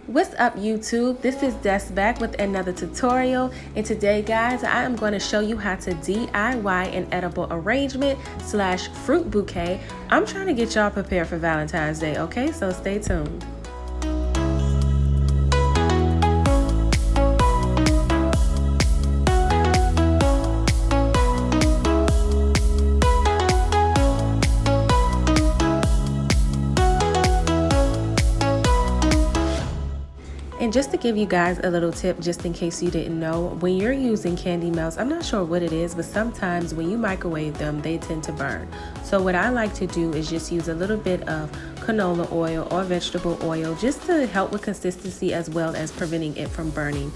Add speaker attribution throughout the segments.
Speaker 1: What's up YouTube? This is Des back with another tutorial, and today guys I am going to show you how to DIY an edible arrangement / fruit bouquet. I'm trying to get y'all prepared for Valentine's Day, okay? So stay tuned. And just to give you guys a little tip, just in case you didn't know, when you're using candy melts, I'm not sure what it is, but sometimes when you microwave them, they tend to burn. So what I like to do is just use a little bit of canola oil or vegetable oil just to help with consistency as well as preventing it from burning.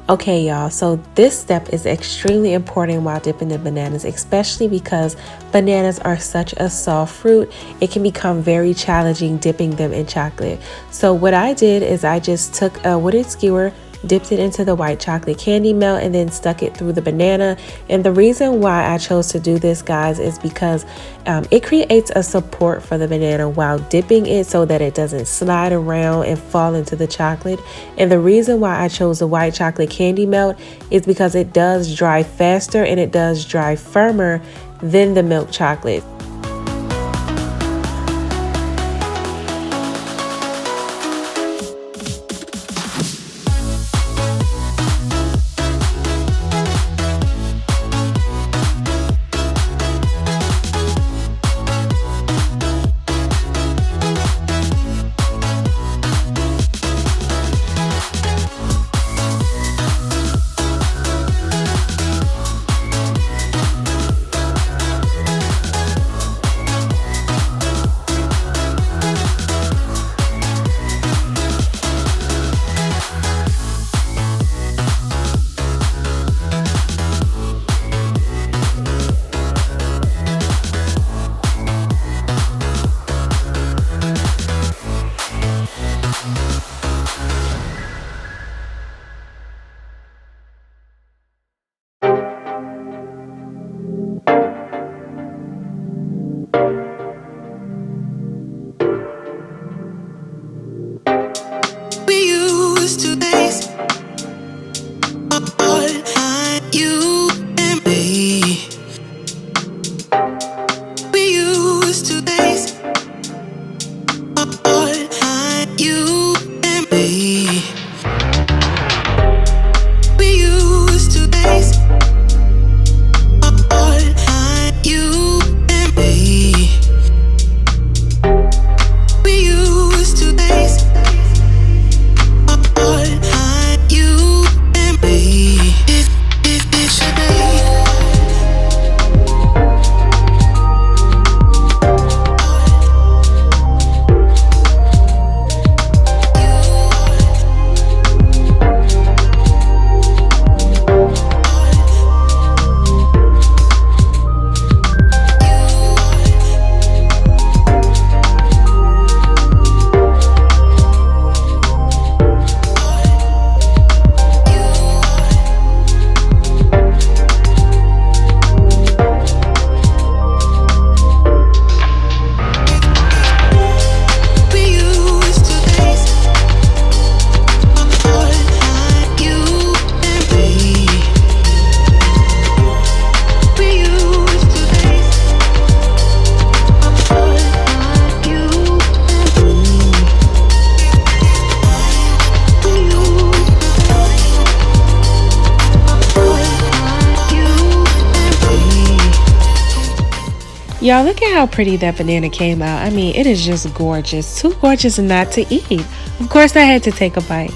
Speaker 1: Okay y'all, so this step is extremely important while dipping the bananas, especially because bananas are such a soft fruit. It can become very challenging dipping them in chocolate. So what I did is I just took a wooden skewer, dipped it into the white chocolate candy melt, and then stuck it through the banana. And the reason why I chose to do this, guys, is because it creates a support for the banana while dipping it so that it doesn't slide around and fall into the chocolate. And the reason why I chose the white chocolate candy melt is because it does dry faster and it does dry firmer than the milk chocolate. Y'all, look at how pretty that banana came out. I mean, it is just gorgeous. Too gorgeous not to eat. Of course, I had to take a bite.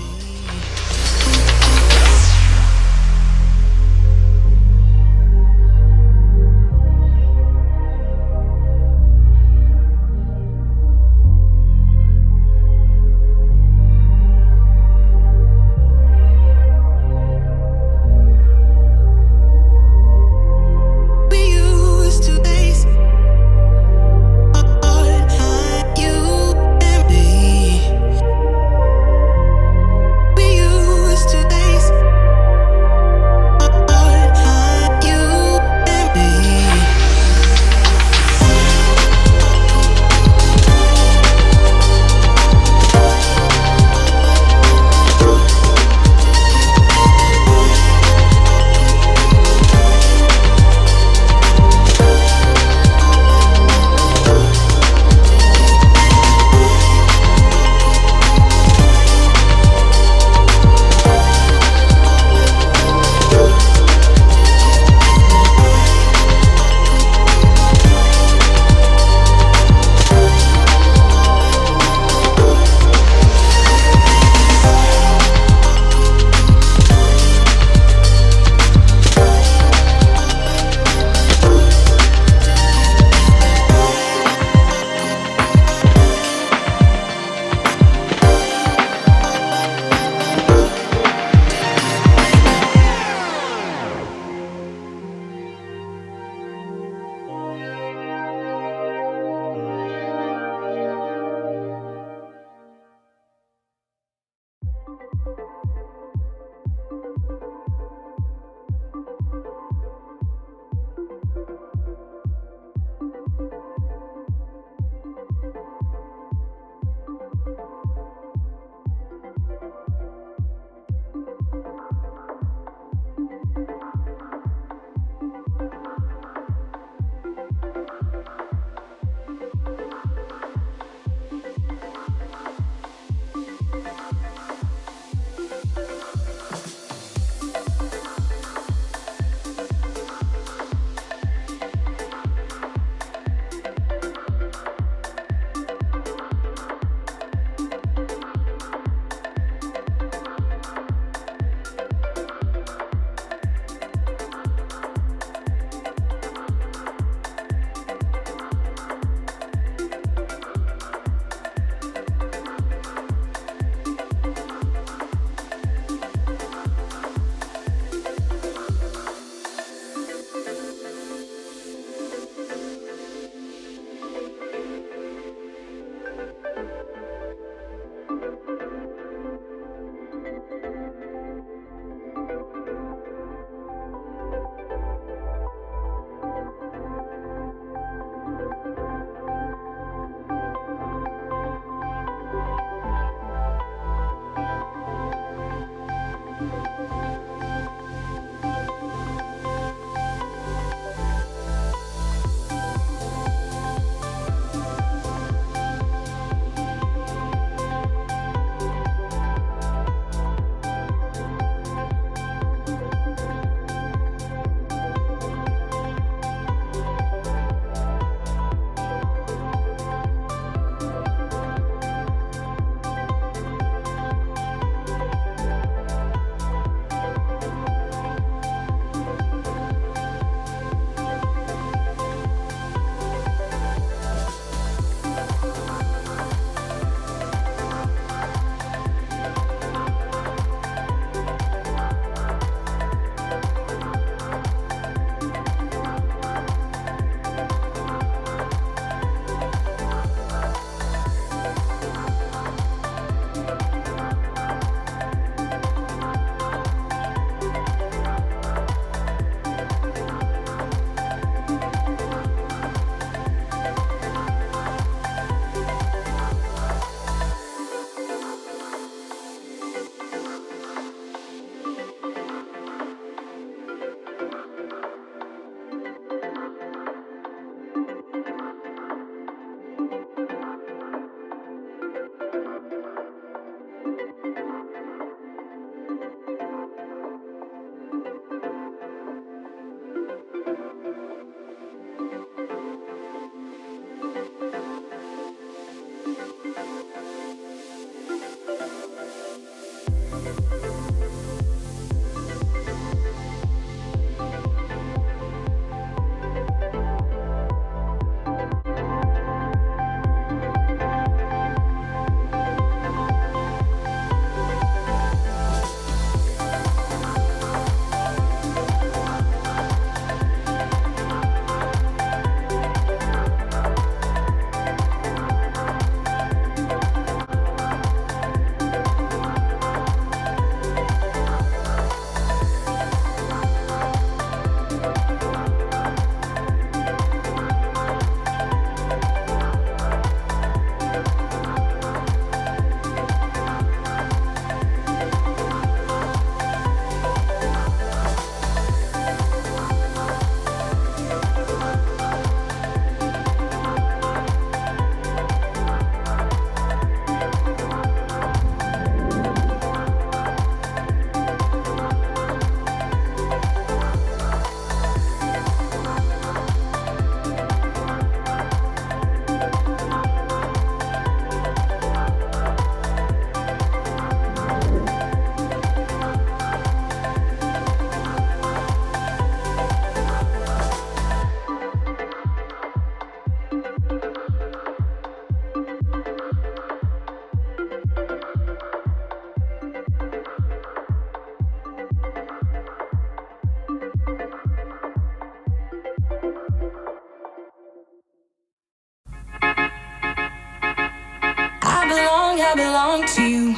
Speaker 2: I belong to you.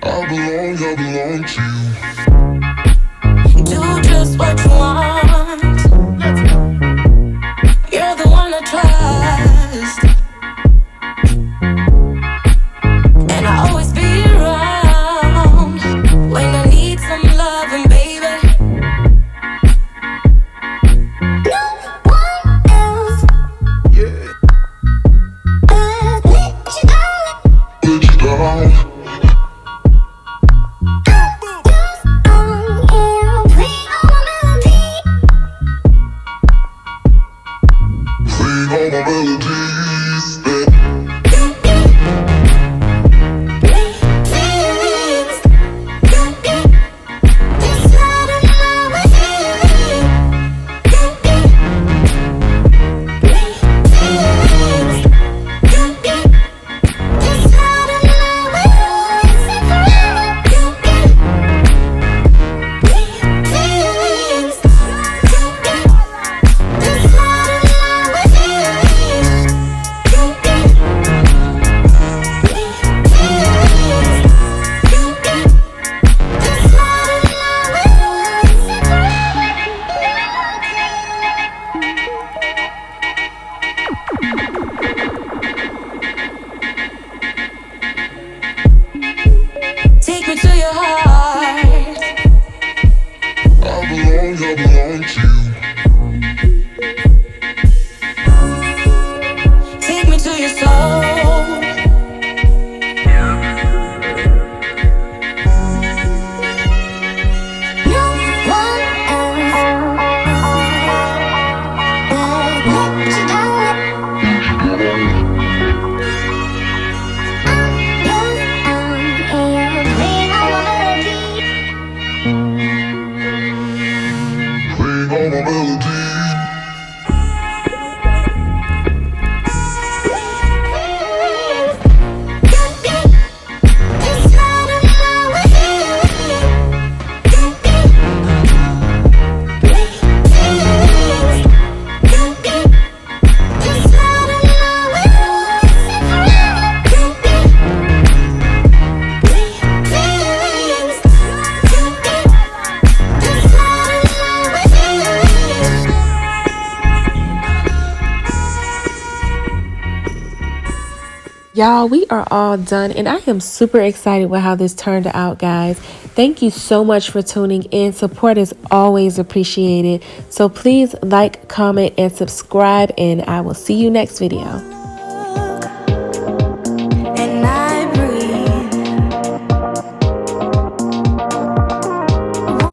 Speaker 2: I belong to you. Do just what you want. You're the one I trust, and I always be around when I need some loving, baby. No one else. Yeah. Let you down. Let you down. Take me to your heart. I belong to you. Take me to your soul. No one else will let you down. Playing all my melody.
Speaker 1: Y'all, we are all done, and I am super excited with how this turned out, guys. Thank you so much for tuning in. Support is always appreciated. So please like, comment, and subscribe, and I will see you next video.